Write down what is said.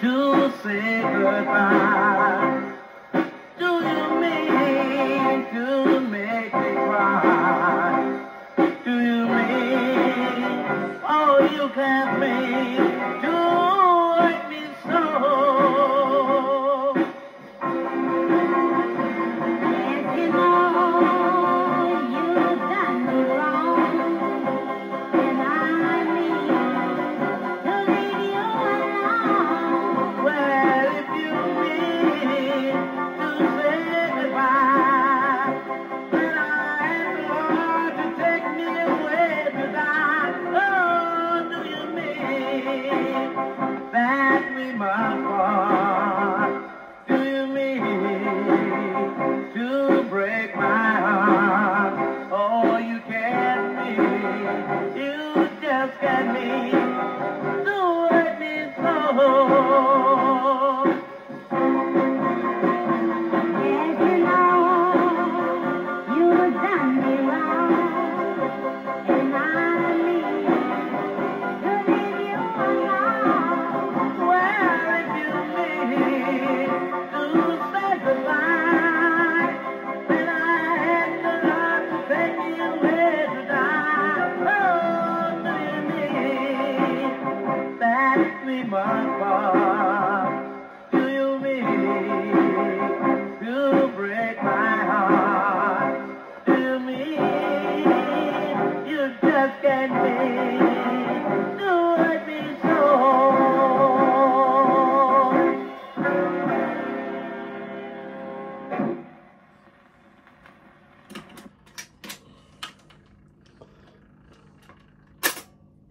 to say goodbye? Do you mean to make me cry? Do you mean, oh, you can't mean to hurt me so? Yes, you know you've done me wrong, and I mean to leave you alone. Well, if you mean to say goodbye, then I ask the Lord to take me away to die. Oh, do you mean that we must part? Do you mean to break my heart? Oh, you can't mean, you just can't mean to hurt me so. Yes, you know you've done me wrong, and I mean to leave you alone. Well, if you mean to say goodbye, then I ask the Lord to take me away to die. Oh, do you mean that we must part? Do you mean to break my heart? Do you mean you just can't mean